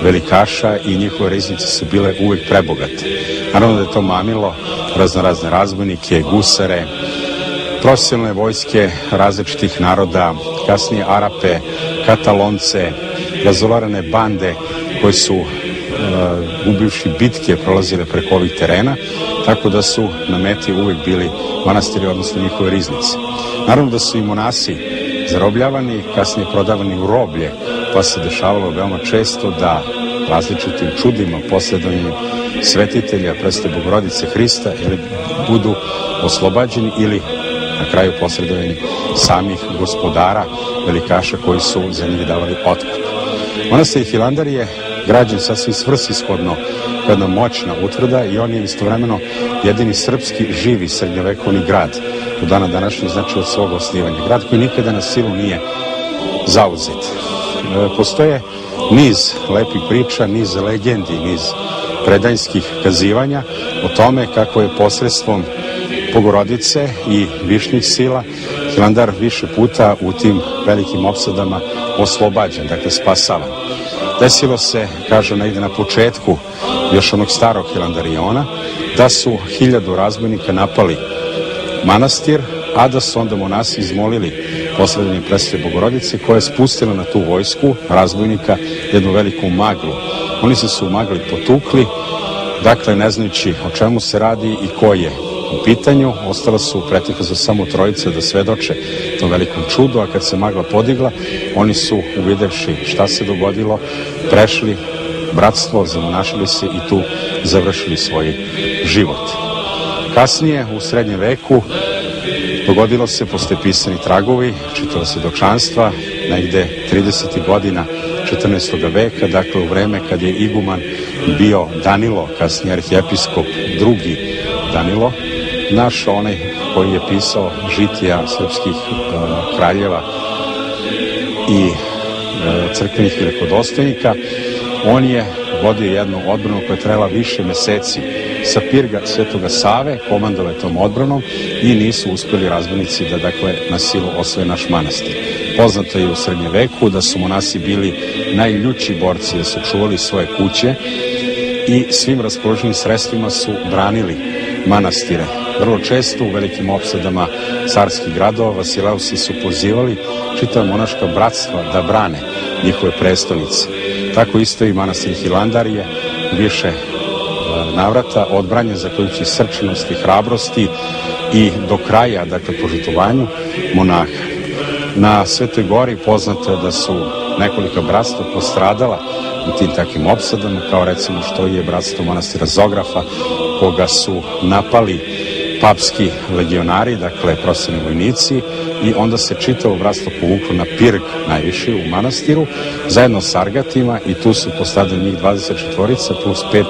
velikaša i njihove riznice su bile uvijek prebogate. Naravno da je to mamilo razne razbojnike, gusare, profesionalne vojske različitih naroda, kasnije Arape, Katalonce, razolarane bande koje su gubivši bitke prolazile preko ovih terena, tako da su na meti uvijek bili manastiri, odnosno njihove riznice. Naravno da su i monasi zarobljavani, kasnije prodavani u roblje, pa se dešavalo veoma često da različitim čudima, posredovanjem svetitelja, predstav Bogorodice Hrista, ili budu oslobađeni ili na kraju posredovani samih gospodara, velikaša koji su za njih davali otkup. Manastir Hilandar je građen sasvim svrsishodno, jedna moćna utvrda, i on je istovremeno jedini srpski živi srednjovekovni grad u dana današnji, znači od svog osnivanja. Grad koji nikada na silu nije zauzet. Postoje niz lepih priča, niz legendi, niz predajskih kazivanja o tome kako je posredstvom Bogorodice i višnih sila Hilandar više puta u tim velikim opsadama oslobađan, dakle spasavan. Desilo se, kažu negde na početku još onog starog Hilandariona, da su 1000 razbojnika napali manastir, a da su onda monasi izmolili posredovanje predstave Bogorodice, koja je spustila na tu vojsku razbojnika jednu veliku maglu. Oni su u magli potukli, dakle ne znajući o čemu se radi i ko je u pitanju. Ostala su pretekla za samo trojice da svedoče tom velikom čudu, a kad se magla podigla, oni su, uvidevši šta se dogodilo, prešli bratstvo, zamonašili se i tu završili svoj život. Kasnije, u srednjem veku, dogodilo se, postoje pisani tragovi, čitalo se dočanstva, negde 30. godina 14. veka, dakle u vreme kad je iguman bio Danilo, kasnije arhijepiskop drugi Danilo, naš onaj koji je pisao žitija srpskih kraljeva i crkvenih velikodostojnika, on je vodio jednu odbranu koja je trajala više meseci sa pirga Svetoga Save, komandovao tom odbranom i nisu uspjeli razbojnici da, dakle, na silu osvoje naš manastir. Poznato je u srednjem veku da su monasi bili najljući borci, da su čuvali svoje kuće i svim raspoloženim sredstvima su branili manastire. Vrlo često u velikim opsadama carskih gradova Vasileusi su pozivali čitava monaška bratstva da brane njihove prestonice. Tako isto i manastir Hilandar je više navrata odbranjen zahvaljujući srčanosti, hrabrosti i do kraja, dakle, požrtvovanju monaha. Na Svetoj Gori poznato je da su nekolika bratstva postradala u tim takvim opsadama, kao recimo što je bratstvo manastira Zografa, koga su napali papski legionari, dakle profesionalni vojnici, i onda se čitavo bratstvo povuklo na pirg najviše u manastiru, zajedno s Argatima, i tu su postradali njih 24 plus 5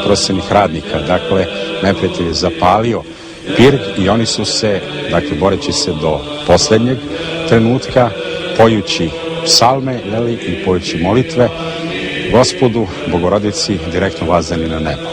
profesionalnih radnika. Dakle, neprijatelj je zapalio pirg i oni su se, dakle, boreći se do poslednjeg trenutka, pojući psalme, i pojući molitve Gospodu Bogorodici direktno vazdani na nebo.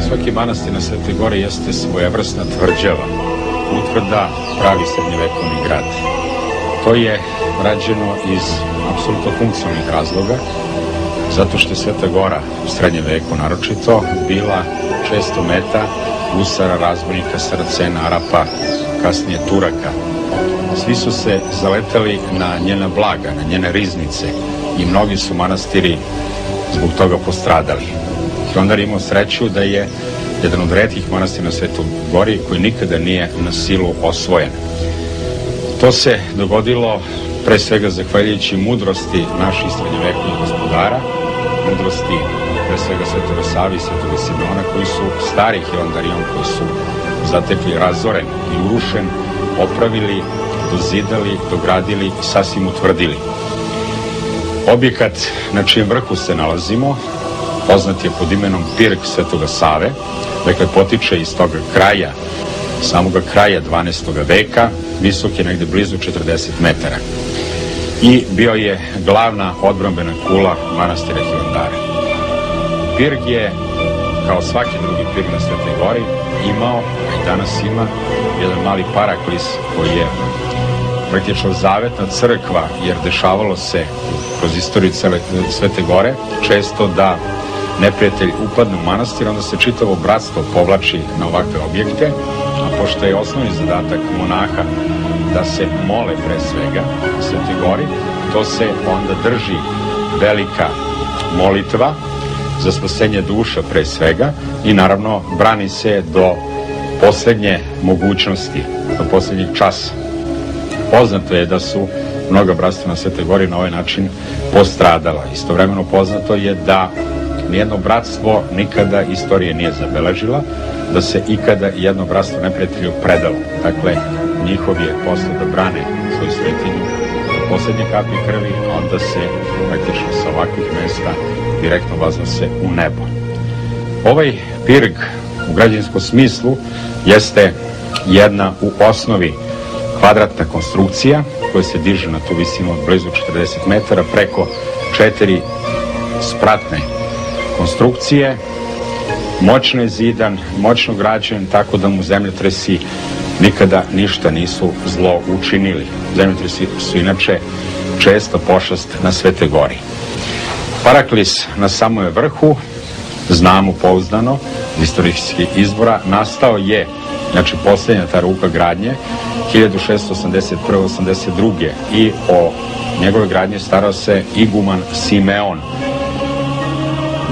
Svaki manastir na Svetoj Gori jeste svojevrsna tvrđava, utvrda, pravi srednjevekovni grad. To je rađeno iz apsolutno funkcionalnih razloga, zato što je Sveta Gora u srednjem veku naročito bila često meta gusara, razbojnika, Saracena, Arapa, kasnije Turaka. Svi su se zaletali na njena blaga, na njene riznice, i mnogi su manastiri zbog toga postradali. Hilandar imao sreću da je jedan od retkih manastira na Svetoj Gori koji nikada nije na silu osvojen. To se dogodilo pre svega zahvaljujući mudrosti naših srednjovekovnih gospodara, mudrosti pre svega Svetoga Save i Svetoga Simeona, koji su stari Hilandarion, koji su zatekli razoren i urušen, opravili, dozidali, dogradili i sasvim utvrdili. Objekat na čijem vrhu se nalazimo poznat je pod imenom pirg Svetoga Save, dakle potiče iz toga kraja, samoga kraja 12. veka, visok je negde blizu 40 metara. i bio je glavna odbrambena kula manastira Hilandara. Pirg je, kao svaki drugi pirg na Svetoj Gori, imao, a i danas ima, jedan mali paraklis koji je praktično zavetna crkva, jer dešavalo se kroz istoriju Svete Gore često da neprijatelj upadne u manastir, onda se čitavo bratstvo povlači na ovakve objekte, a pošto je osnovni zadatak monaha da se mole pre svega na Svetoj Gori, to se onda drži velika molitva za spasenje duša pre svega i naravno brani se do poslednje mogućnosti, do poslednjeg časa. Poznato je da su mnoga bratstva na Svetoj Gori na ovaj način postradala. Istovremeno poznato je da nijedno bratstvo nikada istorije nije zabeležila, da se ikada jedno bratstvo neprijatelju predalo. Dakle, njihov je posao da brane svoju svetinju do poslednje kapi krvi, a onda se praktično sa ovakvih mesta direktno vaznose u nebo. Ovaj pirg u građevinskom smislu jeste jedna u osnovi kvadratna konstrukcija koja se diže na tu visinu od blizu 40 metara preko 4 spratne konstrukcije. Moćno je zidan, moćno građen, tako da mu zemljotresi nikada ništa nisu zlo učinili. Zemljotresi su inače često pošast na Svetoj Gori. Paraklis na samom vrhu, znamo pouzdano iz istorijskih izvora, nastao je, znači poslednja ta ruka gradnje, 1681-82. i o njegove gradnje starao se iguman Simeon.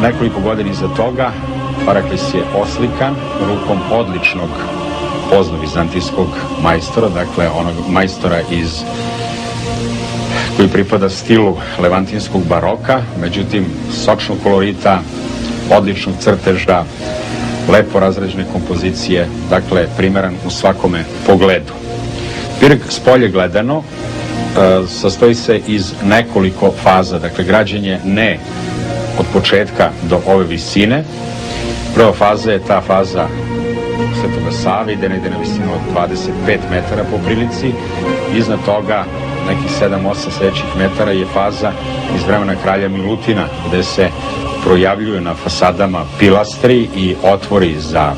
Nekoliko godina iza toga paraklis je oslikan rukom odličnog pozno-vizantijskog majstora, dakle onog majstora koji pripada stilu levantinskog baroka, međutim sočnog kolorita, odličnog crteža, lepo razrađene kompozicije, dakle primeran u svakome pogledu. Pirg spolje gledano sastoji se iz nekoliko faza, dakle građenje ne od početka do ove visine. Prva faza je ta faza Svetoga Save, ide negde na visinu od 25 metara po prilici. Iznad toga nekih 7-8 sledećih metara je faza iz vremena kralja Milutina, gde se projavljuju na fasadama pilastri i otvori za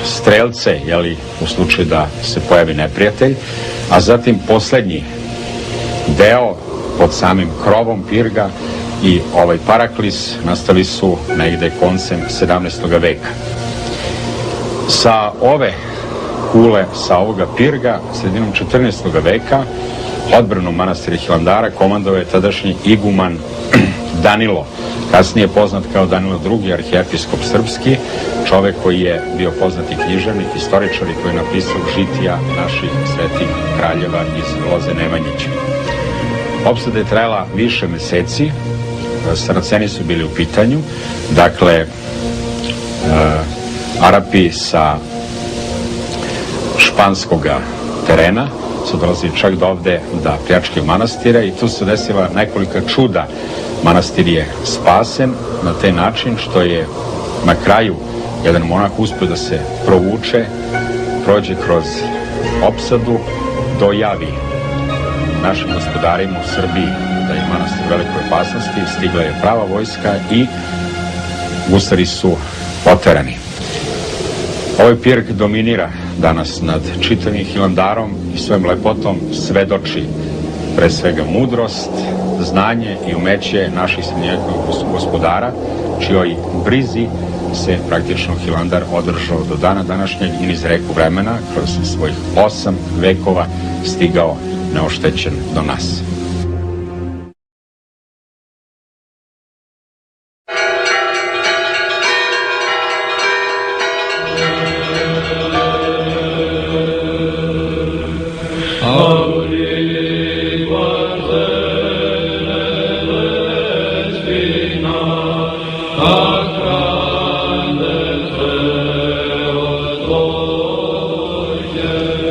strelce, u slučaju da se pojavi neprijatelj, a zatim poslednji deo pod samim krovom pirga i ovaj paraklis nastali su negde koncem 17. veka. Sa ove kule, sa ovoga pirga, sredinom 14. veka, odbranom manastira Hilandara komandovao je tadašnji iguman Danilo, kasnije poznat kao Danilo II, arhijepiskop srpski, čovek koji je bio poznati književnik, istoričar i koji je napisao žitija naših svetih kraljeva iz loze Nemanjića. Opsada je trajala više meseci, Saraceni su bili u pitanju, dakle, Arapi sa španskoga terena su dolazili čak do ovde da pljačkaju manastire i tu se desila nekolika čuda. Manastir je spasen na taj način što je na kraju jedan monah uspio da se provuče, prođe kroz opsadu, dojavi našim gospodarima u Srbiji da je manastir u velikoj opasnosti, stigla je prava vojska i gusari su oterani. Ovaj pirg dominira danas nad čitavim Hilandarom i svojim lepotom svedoči pre svega mudrost, znanje i umeće naših srednjovekovnih gospodara, čijoj brizi se praktično Hilandar održao do dana današnjeg i niz reku vremena, kroz svojih 8 vekova stigao neoštećen do nas.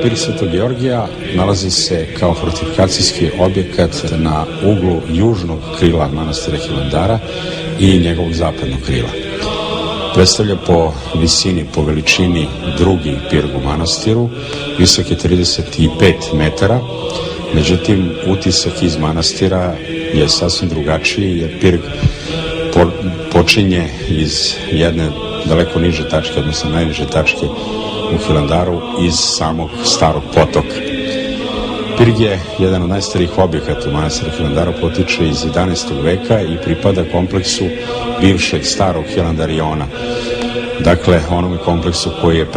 Pirg Svetog Georgija nalazi se kao fortifikacijski objekat na uglu južnog krila manastira Hilandara i njegovog zapadnog krila. Predstavlja po visini, po veličini drugi pirg u manastiru, visok je 35 metara Međutim, utisak iz manastira je sasvim drugačiji, jer Pirg počinje iz jedne daleko niže tačke, odnosno najniže tačke u Hilandaru, iz samog starog potoka. Pirg je jedan od najstarijih objekata u manastiru Hilandara, potiče iz 11. veka i pripada kompleksu bivšeg starog Hilandariona. Dakle, onome kompleksu koji je